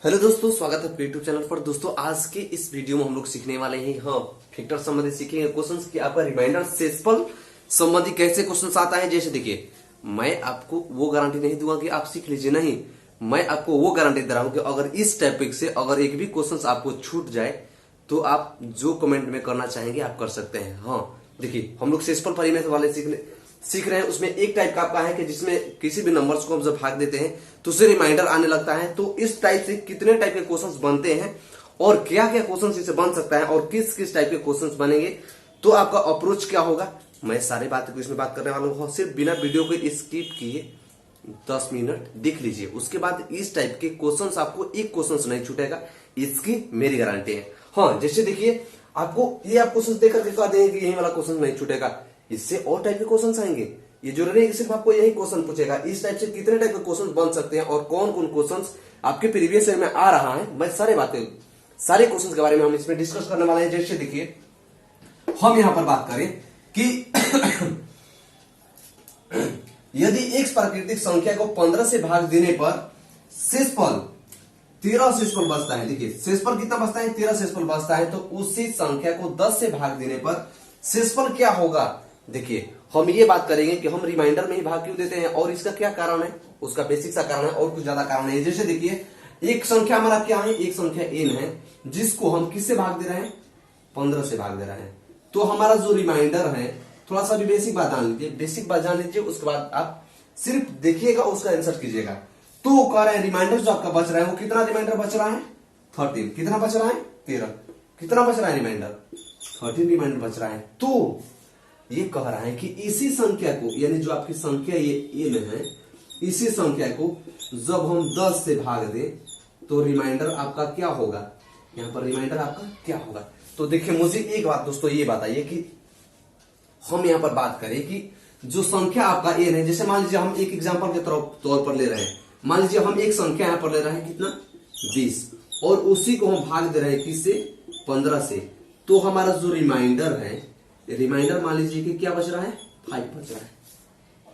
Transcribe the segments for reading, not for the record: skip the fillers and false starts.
Hello दोस्तों, स्वागत है यूट्यूब चैनल पर। दोस्तों आज के इस वीडियो में हम लोग सीखने वाले हैं फैक्टर संबंधी सीखेंगे क्वेश्चंस की आपका रिमाइंडर सेल्सफल संबंधी कैसे क्वेश्चंस आता है। जैसे देखिए, मैं आपको वो गारंटी नहीं दूंगा कि आप सीख लीजिए, नहीं, मैं आपको वो गारंटी दे रहा हूं कि अगर इस टॉपिक से अगर एक भी क्वेश्चन आपको छूट जाए तो आप जो कमेंट में करना चाहेंगे आप कर सकते हैं। देखिए, हम लोग सेल्सफल परिमेय वाले सीख रहे हैं। उसमें एक टाइप का आपका है कि जिसमें किसी भी नंबर्स को हम जब भाग देते हैं तो उससे रिमाइंडर आने लगता है। तो इस टाइप से कितने टाइप के क्वेश्चंस बनते हैं और क्या क्या क्वेश्चंस इससे बन सकता है और किस किस टाइप के क्वेश्चंस बनेंगे, तो आपका अप्रोच क्या होगा, मैं सारी बातें को इसमें बात करने वाला हूं। सिर्फ बिना वीडियो को स्किप किए 10 मिनट देख लीजिए, उसके बाद इस टाइप के क्वेश्चंस आपको एक क्वेश्चन नहीं छूटेगा, इसकी मेरी गारंटी है। जैसे देखिए, आपको ये आप क्वेश्चन देख करके कह देंगे कि यही वाला क्वेश्चन नहीं छूटेगा, इससे और टाइप के क्वेश्चन आएंगे। ये जरूरी है कि सिर्फ आपको यही क्वेश्चन पूछेगा। इस टाइप से कितने टाइप के क्वेश्चन बन सकते हैं और कौन कौन क्वेश्चन आपके प्रीवियस ईयर में आ रहा है, मैं सारे क्वेश्चन के बारे में हम इसमें डिस्कस करने वाले हैं। जैसे देखिए, हम यहां पर बात करें कि यदि एक प्राकृतिक संख्या को 15 से भाग देने पर शेषफल 13 शेषफल बचता है। देखिए, शेषफल कितना बचता है, 13 शेषफल बचता है। तो उसी संख्या को 10 से भाग देने पर शेषफल क्या होगा। देखिए, हम ये बात करेंगे कि हम रिमाइंडर में ही भाग क्यों देते हैं और इसका क्या कारण है, उसका बेसिक सा कारण है और कुछ ज्यादा कारण है। जैसे देखिए, एक संख्या हमारा क्या है, एक संख्या n है, जिसको हम किससे भाग दे रहे हैं, 15 से भाग दे रहे हैं। तो हमारा जो रिमाइंडर है, थोड़ा सा भी बेसिक बात जान लीजिए, बेसिक बात जान लीजिए, उसके बाद आप सिर्फ देखिएगा, उसका आंसर कीजिएगा। तो कह रहे हैं रिमाइंडर जो आपका बच रहा है वो कितना रिमाइंडर बच रहा है, 13। कितना बच रहा है, 13। कितना बच रहा है रिमाइंडर, 13 रिमाइंडर बच रहा है। तो ये कह रहा है कि इसी संख्या को, यानी जो आपकी संख्या ये n है, इसी संख्या को जब हम 10 से भाग दें तो रिमाइंडर आपका क्या होगा, यहां पर रिमाइंडर आपका क्या होगा। तो देखिए, मुझे एक बात दोस्तों ये बताइए कि हम यहां पर बात करें कि जो संख्या आपका n है, जैसे मान लीजिए हम एक एग्जांपल के तौर पर ले रहे हैं, मान लीजिए हम एक संख्या यहां पर ले रहे हैं, कितना, 20, और उसी को हम भाग दे रहे हैं किससे, 15 से। तो हमारा जो रिमाइंडर है, रिमाइंडर मान लीजिए कि क्या बच रहा है, 5 बच रहा है।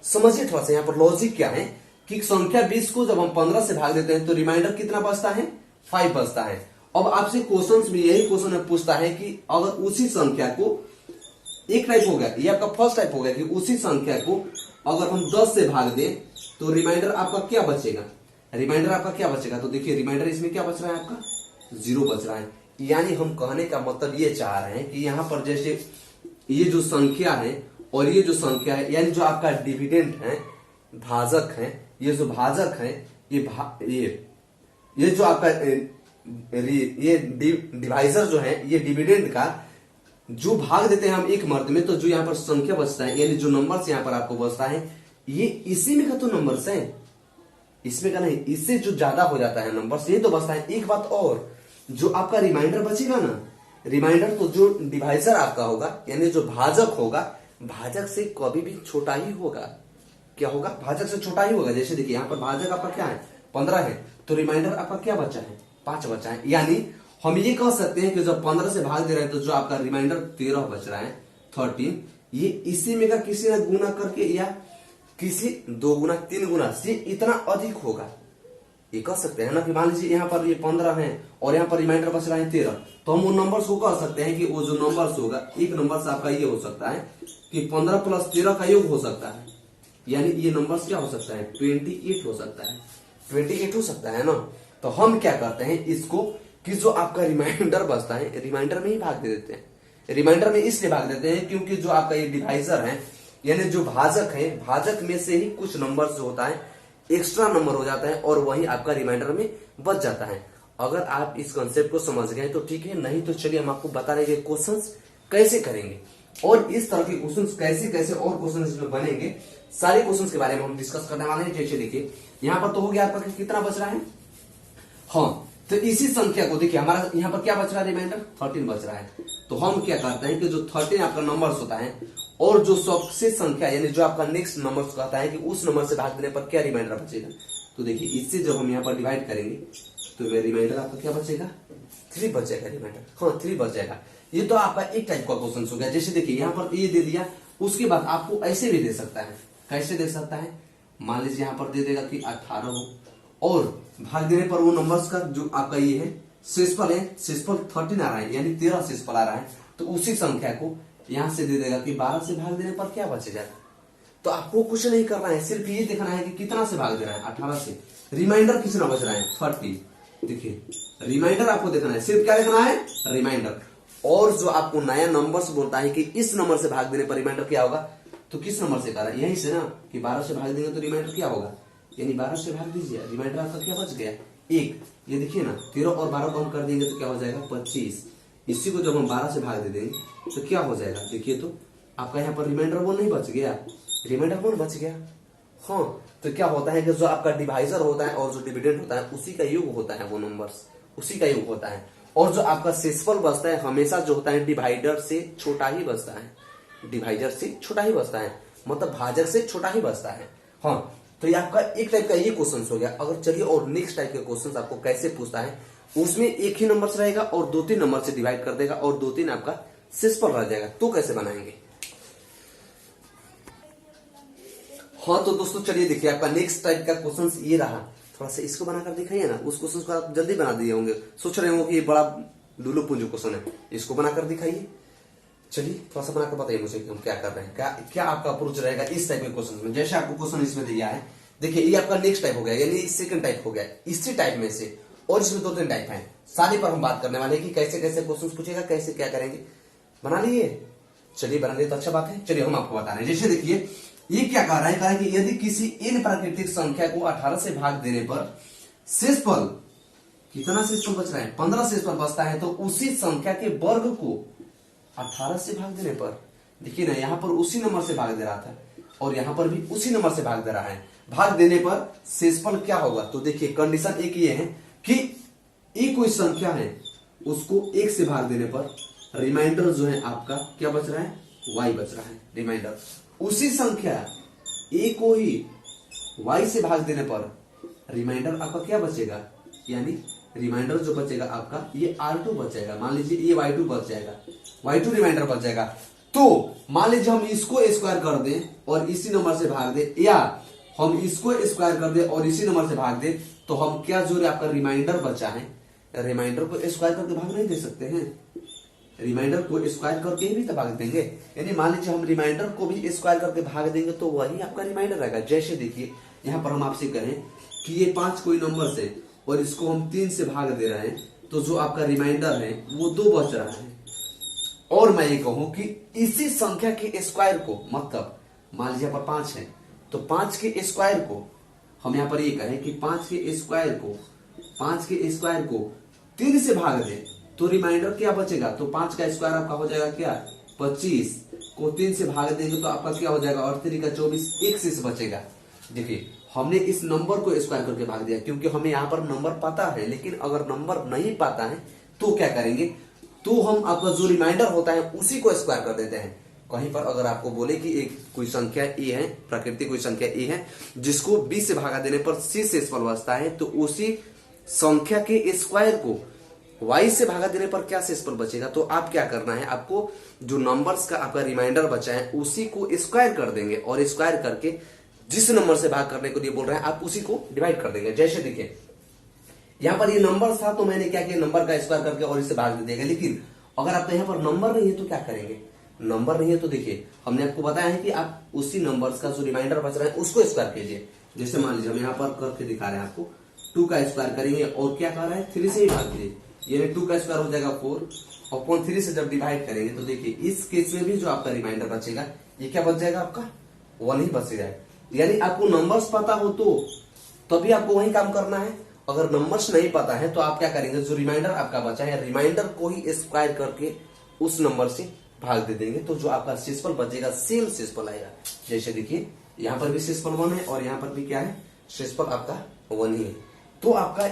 समझिए थोड़ा सा यहाँ पर लॉजिक क्या है कि संख्या 20 को जब हम 15 से भाग देते हैं तो रिमाइंडर कितना बचता है, 5 बचता है। अब आपसे क्वेश्चंस में यही क्वेश्चन पूछता है कि अगर उसी संख्या को, एक टाइप हो गया, ये आपका फर्स्ट टाइप हो गया कि उसी संख्या को अगर हम 10 से भाग दें तो रिमाइंडर आपका क्या बचेगा, रिमाइंडर आपका क्या बचेगा। तो देखिए, रिमाइंडर इसमें क्या बच रहा है, आपका 0 बच रहा है। यानी हम कहने का मतलब ये चाह रहे हैं कि यहाँ पर जैसे ये जो संख्या है और ये जो संख्या है, यानी जो आपका डिविडेंड है, भाजक है, ये जो भाजक है, ये जो आपका ये डिवाइजर जो है, ये डिविडेंड का जो भाग देते हैं हम एक मर्द में, तो जो यहाँ पर संख्या बचता है, यानी जो नंबर्स यहाँ पर आपको बचता है, ये इसी में का तो नंबर्स है, इसमें का नहीं, इससे जो ज्यादा हो जाता है नंबर्स, ये तो बचता है। एक बात और, जो आपका रिमाइंडर बचेगा ना, रिमाइंडर तो जो डिवाइजर आपका होगा, यानी जो भाजक होगा, भाजक से कभी भी छोटा ही होगा। क्या होगा, भाजक से छोटा ही होगा। जैसे देखिए, यहाँ पर भाजक आपका क्या है, 15 है, तो रिमाइंडर आपका क्या बचा है, 5 बचा है। यानी हम ये कह सकते हैं कि जब 15 से भाग दे रहे हैं तो जो आपका रिमाइंडर 13 बच रहा है, 13, ये इसी में का किसी ने गुना करके या किसी 2 गुना 3 गुना से इतना अधिक होगा, ये कह सकते हैं ना। कि मान लीजिए यहाँ पर ये 15 है और यहाँ पर रिमाइंडर बच रहा है 13, तो हम उन नंबर्स को कह सकते हैं कि वो जो नंबर्स होगा, एक नंबर से आपका ये हो सकता है कि 15 प्लस 13 का योग हो सकता है, यानी ये नंबर्स क्या हो सकता है, 28 हो सकता है, 28 हो सकता है ना। तो हम क्या करते हैं इसको कि जो आपका रिमाइंडर बचता है, रिमाइंडर में ही भाग दे देते हैं। रिमाइंडर में इसलिए भाग देते हैं क्योंकि जो आपका ये डिवाइजर है, यानी जो भाजक है, भाजक में से ही कुछ नंबर जो होता है एक्स्ट्रा नंबर हो जाता है और वही आपका रिमाइंडर में बच जाता है। अगर आप इस कॉन्सेप्ट को समझ गए तो ठीक है, नहीं तो चलिए हम आपको बता रहे हैं क्वेश्चंस कैसे करेंगे और इस तरह के क्वेश्चंस कैसे कैसे और क्वेश्चंस इसमें बनेंगे, सारे क्वेश्चंस के बारे में हम डिस्कस करने वाले हैं। जैसे देखिए, यहाँ पर तो हो गया आपका कितना बच रहा है, तो इसी संख्या को देखिए, हमारा यहाँ पर क्या बच रहा है, रिमाइंडर 13 बच रहा है। तो हम क्या करते हैं कि जो 13 आपका नंबर्स होता है और जो सबसे संख्या, यानी जो आपका नेक्स्ट नंबर कहता है कि उस नंबर से भाग देने पर क्या रिमाइंडर बचेगा। तो देखिए, इससे जब हम यहाँ पर डिवाइड करेंगे तो रिमाइंडर आपका क्या बचेगा, 3 बचेगा रिमाइंडर, 3 बच जाएगा। ये तो आपका एक टाइप का क्वेश्चन हो गया। जैसे देखिए, यहाँ पर ये दे दिया, उसके बाद आपको ऐसे भी दे सकता है, कैसे दे सकता है, मान लीजिए यहाँ पर दे देगा कि 18 हो और भाग देने पर वो नंबर्स का जो आपका ये है शेषफल है, शेषफल 13 आ रहा है, यानी 13 शेषफल आ रहा है, तो उसी संख्या को यहां से दे देगा कि 12 से भाग देने पर क्या बचेगा। तो आपको कुछ नहीं करना है, सिर्फ ये देखना है कि कितना से भाग दे रहा है, 18 से। रिमाइंडर कितना बच रहा है, 30। देखिए रिमाइंडर आपको देखना है, सिर्फ क्या देखना है, रिमाइंडर। और जो आपको नया नंबर से बोलता है कि इस नंबर से भाग देने पर रिमाइंडर क्या होगा, तो किस नंबर से करा, यही से ना कि 12 से भाग देंगे तो रिमाइंडर क्या होगा, यानी 12 से भाग दीजिए, रिमाइंडर आपका क्या बच गया, 1। ये देखिए ना 13 और 12 को हम कर देंगे तो क्या हो जाएगा, 25। इसी को जब हम 12 से भाग दे देंगे तो क्या हो जाएगा, देखिए तो आपका यहाँ पर रिमाइंडर वो नहीं बच गया, रिमाइंडर वन बच गया। हाँ, तो क्या होता है कि जो आपका डिवाइजर होता है और जो डिविडेंड होता है उसी का योग होता है, वो नंबर्स उसी का योग होता है। और जो आपका शेषफल बचता है हमेशा जो होता है डिवाइडर से छोटा ही बचता है, डिवाइडर से छोटा ही बचता है, मतलब भाजक से छोटा ही बचता है। हाँ, तो ये आपका एक टाइप का ये क्वेश्चन हो गया। अगर चलिए और नेक्स्ट टाइप के क्वेश्चन आपको कैसे पूछता है, उसमें एक ही नंबर से रहेगा और 2-3 नंबर से डिवाइड कर देगा और 2-3 आपका शेषफल रह जाएगा, तो कैसे बनाएंगे। हाँ, तो दोस्तों चलिए देखिए आपका नेक्स्ट टाइप का क्वेश्चन ये रहा, थोड़ा सा इसको बनाकर दिखाइए ना, उस क्वेश्चन को आप जल्दी बना दिए होंगे, सोच रहे होंगे कि ये बड़ा लूलू पुंजू क्वेश्चन है, इसको बनाकर दिखाइए। चलिए थोड़ा सा बनाकर बताइए मुझे कि हम क्या कर रहे हैं, क्या आपका अप्रोच रहेगा इस टाइप के क्वेश्चन में। जैसे आपको क्वेश्चन इसमें दिया है, देखिए ये आपका नेक्स्ट टाइप हो गया, यानी सेकंड टाइप हो गया इसी टाइप में से, और इसमें 2-3 टाइप है, सारे पर हम बात करने वाले हैं कि कैसे कैसे क्वेश्चन पूछेगा, कैसे क्या करेंगे। बना लिए, चलिए बना लिए तो अच्छा बात है। चलिए हम आपको बता रहे हैं, जैसे देखिए ये क्या कह रहा है, कहा है कि यदि किसी इन प्राकृतिक संख्या को 18 से भाग देने पर शेषफल, कितना शेषफल बच रहा है, 15 शेषफल बचता है, तो उसी संख्या के वर्ग को 18 से भाग देने पर, देखिए ना यहाँ पर उसी नंबर से भाग दे रहा था और यहाँ पर भी उसी नंबर से भाग दे रहा है, भाग देने पर शेषफल क्या होगा। तो देखिए कंडीशन एक ये है कि एक कोई संख्या है उसको 1 से भाग देने पर रिमाइंडर जो है आपका क्या बच रहा है, y बच रहा है रिमाइंडर। उसी संख्या a को ही y से भाग देने पर रिमाइंडर आपका क्या बचेगा, यानी रिमाइंडर जो बचेगा आपका ये R2 बचेगा, मान लीजिए ये y2 बच जाएगा, y2 रिमाइंडर बच जाएगा। तो मान लीजिए हम इसको स्क्वायर कर दें और इसी नंबर से भाग दें, या हम इसको स्क्वायर कर दें और इसी नंबर से भाग दें, तो हम क्या जो आपका रिमाइंडर बचा है, रिमाइंडर को स्क्वायर करके भाग नहीं दे सकते हैं, रिमाइंडर को स्क्वायर करके भी तो भाग देंगे। यानी मान लीजिए हम रिमाइंडर को भी स्क्वायर करके भाग देंगे तो वही आपका रिमाइंडर रहेगा। जैसे देखिए यहाँ पर हम आपसे कहें कि ये 5 कोई नंबर से और इसको हम 3 से भाग दे रहे हैं, तो जो आपका रिमाइंडर है वो 2 बच रहा है। और मैं ये कहूं कि इसी संख्या के स्क्वायर को, मतलब मान लीजिए यहाँ पर 5 है तो 5 के स्क्वायर को हम यहाँ पर ये कहें कि 5 के स्क्वायर को 3 से भाग दे तो रिमाइंडर क्या बचेगा, तो 5 का स्क्वायर आपका हो जाएगा क्या, 25 को 3 से भाग देंगे तो आपका क्या हो जाएगा, और 3 का 24, 1 शेष बचेगा। देखिए हमने इस नंबर को स्क्वायर करके भाग दिया क्योंकि हमें यहाँ पर नंबर पता है, लेकिन अगर नंबर नहीं पता है तो क्या करेंगे, तो हम आपका जो रिमाइंडर होता है उसी को स्क्वायर कर देते हैं। कहीं पर अगर आपको बोले कि एक कोई संख्या ए है, प्राकृतिक कोई संख्या ए है जिसको 20 से भागा देने पर सी शेषफल बचता है, तो उसी संख्या के स्क्वायर को y से भागा देने पर क्या शेषफल बचेगा। तो आप क्या करना है, आपको जो नंबर्स का आपका रिमाइंडर बचा है उसी को स्क्वायर कर देंगे और स्क्वायर करके जिस नंबर से भाग करने को लिए बोल रहे हैं आप उसी को डिवाइड कर देंगे। जैसे देखिए यहाँ पर ये नंबर था तो मैंने क्या किया, नंबर का स्क्वायर करके और इसे भाग दे देगा। लेकिन अगर आपका यहाँ पर नंबर नहीं है तो क्या करेंगे, नंबर नहीं है तो देखिए हमने आपको बताया है कि आप उसी नंबर्स का जो रिमाइंडर बच रहा है उसको स्क्वायर कीजिए। जैसे मान लीजिए हम यहाँ पर करके दिखा रहे हैं आपको, 2 का स्क्वायर करेंगे और क्या कर रहा है, 3 से ही भाग दीजिए, ये 2 का स्क्वायर हो जाएगा 4 और 3 से जब डिवाइड करेंगे तो देखिए इस केस में भी जो आपका रिमाइंडर बचेगा ये क्या बच जाएगा, आपका 1 ही बच जाएगा। यानी आपको नंबर्स पता हो तो तभी आपको वही काम करना है। अगर नंबर्स नहीं पता है तो आप क्या करेंगे, जो रिमाइंडर आपका बचा है रिमाइंडर को ही स्क्वायर करके उस नंबर से भाग दे देंगे, तो जो आपका शेषफल बचेगा सेम शेषफल आएगा। जैसे देखिए यहाँ पर भी शेषफल 1 है और यहाँ पर भी क्या है, शेषफल आपका 1 ही है। तो आपका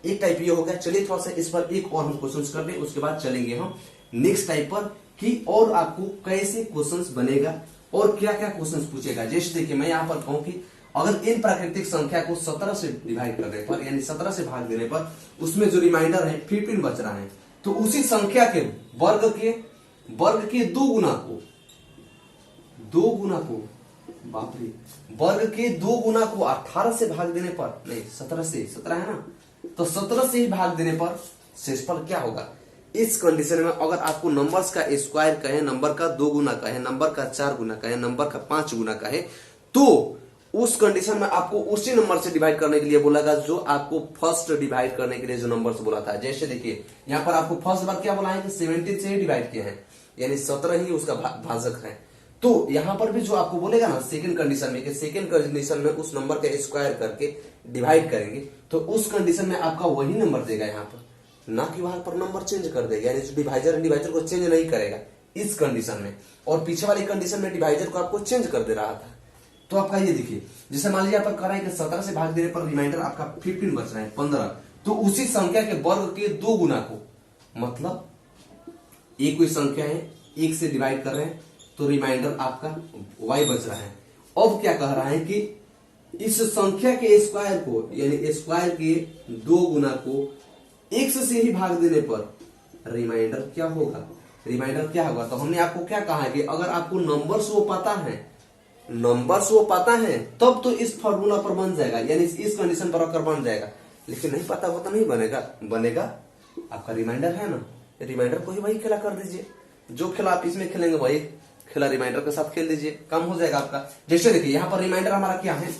एक टाइप ये हो गया। चलिए थोड़ा सा इस पर एक और हम क्वेश्चंस कर लें, उसके बाद चलेंगे हम नेक्स्ट टाइप पर कि और आपको कैसे क्वेश्चंस बनेगा और क्या क्या क्वेश्चंस पूछेगा। जैसे देखिए मैं यहाँ पर कहूं कि अगर इन प्राकृतिक संख्या को 17 से डिवाइड करने पर, यानी 17 से भाग देने पर उसमें जो रिमाइंडर है 15 बच रहा है, तो उसी संख्या के वर्ग के 2 गुना को बाप रे, वर्ग के 2 गुना को 18 से भाग देने पर, नहीं 17 से, 17 है ना, तो 17 से ही भाग देने पर शेषफल क्या होगा। इस कंडीशन में अगर आपको नंबर्स का स्क्वायर कहे, नंबर का 2 गुना कहे, नंबर का 4 गुना कहे, नंबर का 5 गुना कहे, तो उस कंडीशन में आपको उसी नंबर से डिवाइड करने के लिए बोलेगा जो आपको फर्स्ट डिवाइड करने के लिए जो नंबर से बोला था। जैसे देखिए यहाँ पर आपको फर्स्ट बार क्या बोला है कि 17 से ही डिवाइड किया है, यानी 17 ही उसका भाजक है। तो यहाँ पर भी जो आपको बोलेगा ना सेकंड कंडीशन में, कि सेकंड कंडीशन में उस नंबर का स्क्वायर करके डिवाइड करेंगे, तो उस कंडीशन में आपका वही नंबर देगा यहाँ पर, ना कि वहां पर नंबर चेंज कर देगा, यानी जो डिवाइजर को चेंज नहीं करेगा इस कंडीशन में। और पीछे वाली कंडीशन में डिवाइजर को आपको चेंज कर दे रहा था। तो आपका ये देखिए, जैसे मान लीजिए आप कर रहे हैं कि 17 से भाग देने पर रिमाइंडर आपका 15 बच रहा है, 15, तो उसी संख्या के वर्ग के 2 गुना को, मतलब एक कोई संख्या है, 1 से डिवाइड कर रहे हैं, तो रिमाइंडर आपका y बच रहा है। अब क्या कह रहा है कि इस संख्या के स्क्वायर को, यानी स्क्वायर के 2 गुना को x से ही भाग देने पर रिमाइंडर क्या होगा, रिमाइंडर क्या होगा। तो हमने आपको क्या कहा है कि अगर आपको नंबर्स वो पता है तब तो इस फॉर्मूला पर बन जाएगा, यानी इस कंडीशन पर अगर बन जाएगा, लेकिन नहीं पता हो तो नहीं बनेगा। आपका रिमाइंडर है ना, रिमाइंडर को ही वही खेला कर दीजिए, जो खेला आप इसमें खेलेंगे वही खेला रिमाइंडर के साथ खेल दीजिए, काम हो जाएगा आपका। जैसे देखिए यहाँ पर रिमाइंडर हमारा क्या है,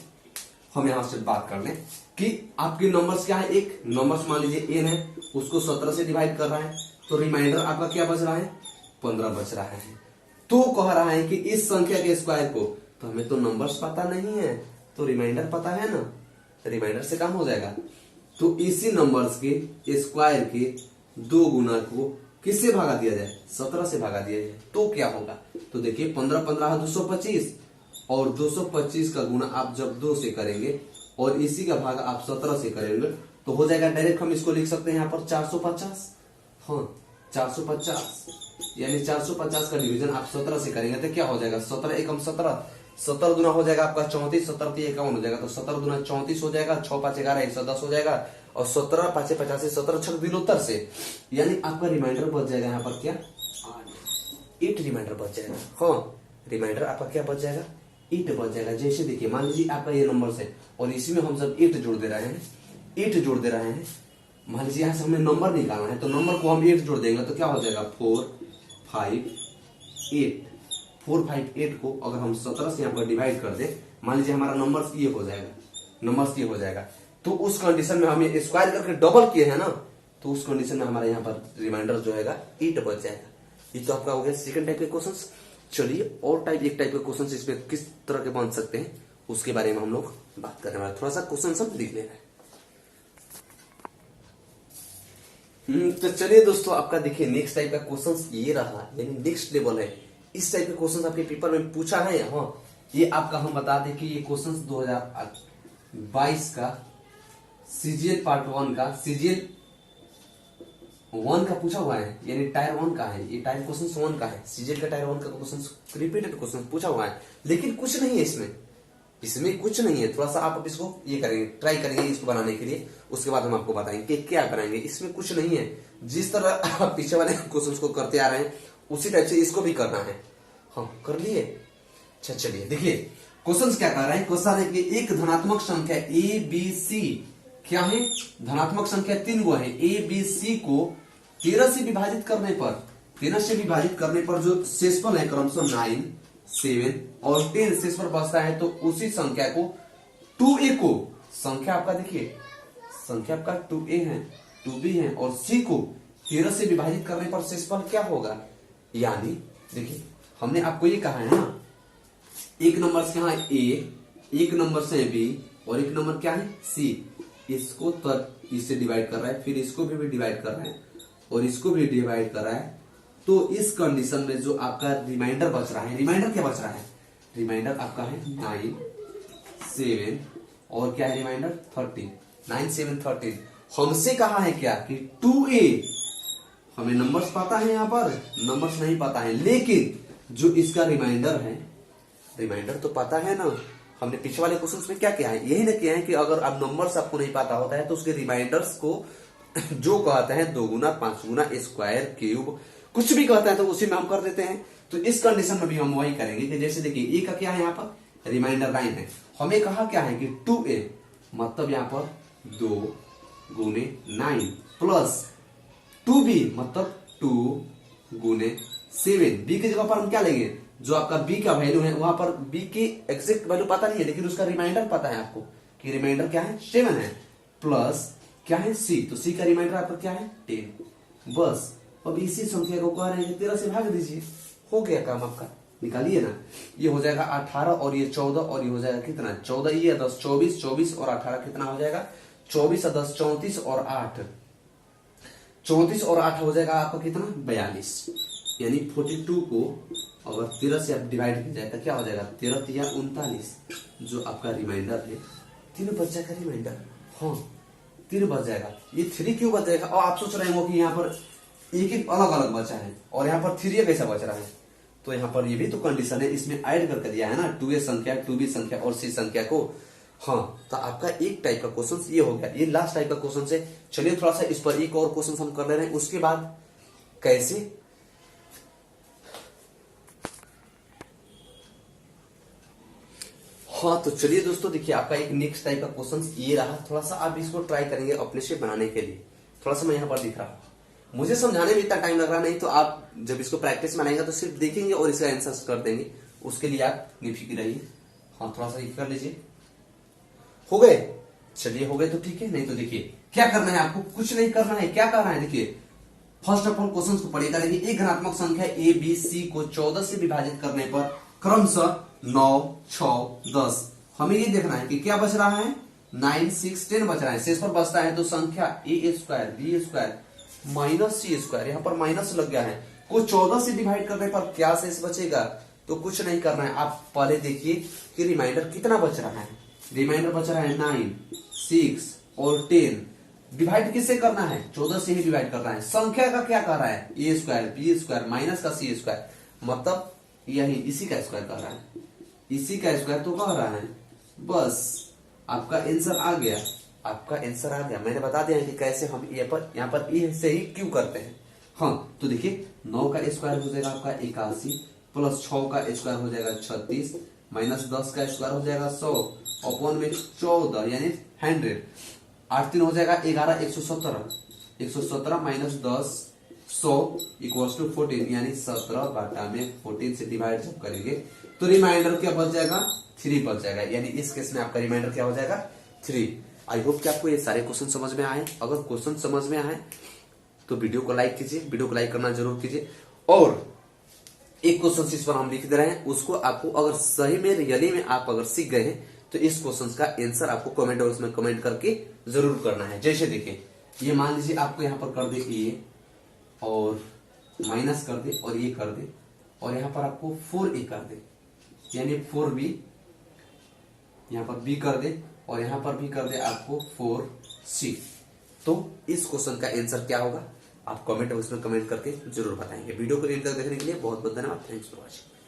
हम यहां से बात कर लें कि आपके नंबर्स क्या है, एक नंबर्स मान लीजिए n है, उसको 17 से डिवाइड कर रहा है, तो रिमाइंडर आपका क्या बच रहा है, 15 बच रहा है। तो कह रहा है कि इस संख्या के स्क्वायर को, तो हमें तो नंबर्स पता नहीं है, तो रिमाइंडर पता है ना, रिमाइंडर से काम हो जाएगा। तो इसी नंबर्स के स्क्वायर के 2 गुना को किससे भागा दिया जाए, 17 से भागा दिया जाए, तो क्या होगा। तो देखिए 15 15 225, और 225 का गुना आप जब 2 से करेंगे और इसी का भाग आप 17 से करेंगे, तो हो जाएगा डायरेक्ट हम इसको लिख सकते हैं यहाँ पर 450। हाँ 450, यानी 450 का डिवीजन आप 17 से करेंगे तो क्या हो जाएगा, 17 एकम 17, 17 गुना हो जाएगा आपका 34, 17 51 हो जाएगा, तो 17 गुना 34 हो जाएगा, 6 5 11 110 हो जाएगा, और 17 5 85, 17 6 दिनोत्तर से, यानी आपका रिमाइंडर बच जाएगा यहाँ पर क्या, 8 रिमाइंडर बच जाएगा। हाँ रिमाइंडर आपका क्या बच जाएगा, 8 बच जाएगा। जैसे देखिए मान लीजिए आपका ये नंबर है और इसी में हम जब 8 जोड़ दे रहे हैं, मान लीजिए यहाँ से हमें नंबर निकालना है, तो नंबर को हम 8 जोड़ देंगे तो क्या हो जाएगा 4 5 8, 4 5 8 को अगर हम 17 से यहाँ पर डिवाइड कर दे, मान लीजिए हमारा नंबर ये हो जाएगा, तो उस कंडीशन में हम ये स्क्वायर करके डबल किए हैं ना, तो उस कंडीशन में हमारा यहाँ पर रिमाइंडर जो है 8 बच जाएगा। ये तो आपका हो गया सेकंड टाइप के क्वेश्चंस। चलिए और एक टाइप के क्वेश्चंस इसमें किस तरह के बन सकते हैं उसके बारे में हम लोग बात करने वाले, थोड़ा सा क्वेश्चन सब लिख ले रहे हैं। तो चलिए दोस्तों आपका देखिए नेक्स्ट टाइप का क्वेश्चंस ये रहा, यानी नेक्स्ट लेवल है। इस टाइप के क्वेश्चंस आपके पेपर में पूछा है। हाँ ये आपका हम बता दें कि ये क्वेश्चंस 2022 का सीजीएल पार्ट 1 का सीजीएल 1 का पूछा हुआ है, यानी टायर 1 का है, ये टायर क्वेश्चन 1 का है, सीजीएल का टायर 1 का क्वेश्चन रिपीटेड क्वेश्चन पूछा हुआ है, लेकिन कुछ नहीं है इसमें कुछ नहीं है। थोड़ा सा आप इसको ये करेंगे, ट्राई करेंगे इसको बनाने के लिए, उसके बाद हम आपको बताएंगे कि क्या कराएंगे। इसमें कुछ नहीं है, जिस तरह आप पीछे वाले क्वेश्चन को करते आ रहे हैं उसी टाइप से इसको भी करना है। हाँ कर लिए। अच्छा चलिए देखिए क्वेश्चन क्या कर रहे हैं। क्वेश्चन है कि एक धनात्मक संख्या ए बी सी क्या है, धनात्मक संख्या 3 गो है, ए बी सी को 13 से विभाजित करने पर जो शेषफल है क्रमशः 9 7 और 10 शेषफल बचता है, तो उसी संख्या को 2a को, संख्या आपका देखिए संख्या आपका 2a है 2b है और c को 13 से विभाजित करने पर शेषफल क्या होगा। यानी देखिए हमने आपको ये कहा है ना, एक नंबर से यहाँ a, एक नंबर से b और एक नंबर क्या है c, इसको इससे डिवाइड कर रहा है, फिर इसको भी डिवाइड कर रहा है और इसको भी डिवाइड कर रहा है। तो इस कंडीशन में जो आपका रिमाइंडर बच रहा है, रिमाइंडर क्या बच रहा है, रिमाइंडर आपका है 9 7 और क्या है रिमाइंडर 13, 9 7 13। हमसे कहा है क्या कि 2a, हमें नंबर्स पता है, यहाँ पर नंबर्स नहीं पता है, लेकिन जो इसका रिमाइंडर है, रिमाइंडर तो पता है ना। हमने पिछले वाले क्वेश्चंस में क्या किया है, यही ना किया है कि अगर आप नंबर्स आपको नहीं पता होता है तो उसके रिमाइंडर्स को जो कहते हैं 2 गुना 5 गुना स्क्वायर क्यूब कुछ भी कहता है तो उसी में हम कर देते हैं। तो इस कंडीशन में भी हम वही करेंगे कि जैसे देखिए ए का क्या है यहाँ पर, रिमाइंडर 9 है। हमें कहा क्या है कि 2a मतलब यहाँ पर 2 गुने 9 प्लस 2b मतलब 2 गुने 7। b की जगह पर हम क्या लेंगे, जो आपका b का वैल्यू है वहां पर b की एग्जैक्ट वैल्यू पता नहीं है, लेकिन उसका रिमाइंडर पता है आपको कि रिमाइंडर क्या है 7 है, प्लस क्या है c, तो c का रिमाइंडर आपका क्या है 10। बस अब इसी संख्या को कह रहे हैं 13 से भाग दीजिए, हो गया काम आपका, निकालिए ना। ये हो जाएगा 18 और ये 14 और ये हो जाएगा कितना 14, ये 10 24, 24 और 18 कितना हो जाएगा 24 और 10 34 और 8 34 और 8 हो जाएगा आपका कितना 42। यानी 42 को अगर 13 से आप डिवाइड किया जाएगा क्या हो जाएगा 13 या 39, जो आपका रिमाइंडर है 3 बच जाएगा रिमाइंडर। हाँ 3 बच जाएगा। ये 3 क्यों बच जाएगा, और आप सोच रहे हो कि यहाँ पर एक एक अलग अलग बचा है और यहाँ पर 3 कैसा बच रहा है, तो यहाँ पर ये भी तो कंडीशन है, इसमें ऐड करके दिया है ना 2a संख्या 2b संख्या और c संख्या को। हाँ तो आपका एक टाइप का क्वेश्चन ये हो गया, ये लास्ट टाइप का क्वेश्चन से। चलिए थोड़ा सा इस पर एक और क्वेश्चन हम कर ले रहे हैं, उसके बाद कैसे हाँ तो चलिए दोस्तों देखिए आपका एक नेक्स्ट टाइप का क्वेश्चन ये रहा। थोड़ा सा आप इसको ट्राई करेंगे अपने से बनाने के लिए। थोड़ा सा मैं यहाँ पर दिख रहा हूँ, मुझे समझाने में इतना टाइम लग रहा नहीं, तो आप जब इसको प्रैक्टिस में आएगा तो सिर्फ देखेंगे और इसका आंसर कर देंगे, उसके लिए आप निफिक्र रहिए। हाँ थोड़ा सा ये कर लीजिए। हो गए, चलिए हो गए तो ठीक है, नहीं तो देखिए क्या करना है आपको, कुछ नहीं करना है। क्या करना है देखिए, फर्स्ट ऑफ ऑल क्वेश्चन को पढ़िएगा। देखिए एक धनात्मक संख्या ए बी सी को 14 से विभाजित करने पर क्रमशः 9 6 10, हमें ये देखना है कि क्या बच रहा है 9 6 10 बच रहा है, शेष पर बचता है तो संख्या ए स्क्वायर बी स्क्वायर माइनस सी स्क्वायर, यहाँ पर माइनस लग गया है, को 14 से डिवाइड करने पर क्या शेष बचेगा, तो कुछ नहीं करना है। आप पहले देखिए कि रिमाइंडर कितना बच रहा है। रिमाइंडर बच रहा है 9 6 और 10। डिवाइड किससे करना है 14 से ही डिवाइड करना है। संख्या का क्या कर रहा है ए स्क्वायर बी स्क्वायर माइनस का सी स्क्वायर, मतलब यही इसी का स्क्वायर कर रहा है, इसी का स्क्वायर तो कह रहा है। बस आपका आंसर आ गया, आपका आंसर आ गया। मैंने बता दिया है कि कैसे हम यहाँ पर ए से ही क्यों करते हैं। हाँ तो देखिए 9 का स्क्वायर हो जाएगा आपका 81 प्लस 6 का स्क्वायर हो जाएगा 36 माइनस 10 का स्क्वायर हो जाएगा 100 अपॉन में 14 यानी 100, 8 3 हो जाएगा 11 117 माइनस 10 100 इक्वल्स टू 14 यानी 17 बटा में 14 से डिवाइड जब करेंगे तो रिमाइंडर क्या बच जाएगा 3 बच जाएगा। यानी इस केस में आपका रिमाइंडर क्या हो जाएगा 3। आई होप कि आपको ये सारे क्वेश्चन समझ में आए। अगर क्वेश्चन समझ में आए तो वीडियो को लाइक कीजिए, वीडियो को लाइक करना जरूर कीजिए। और एक क्वेश्चन इस पर हम लिख दे रहे हैं, उसको आपको अगर सही में रियली में आप अगर सीख गए हैं तो इस क्वेश्चन का आंसर आपको कमेंट बॉक्स में कमेंट करके जरूर करना है। जैसे देखिए ये मान लीजिए आपको यहाँ पर कर दे ये और माइनस कर दे और ये कर दे और यहाँ पर आपको 4a कर दे, यानी 4b, यहाँ पर b कर दे और यहाँ पर भी कर दे आपको 4c। तो इस क्वेश्चन का आंसर क्या होगा आप कमेंट बॉक्स में कमेंट करके जरूर बताएंगे। वीडियो को एंड तक देखने के लिए बहुत बहुत धन्यवाद। Thanks for watching.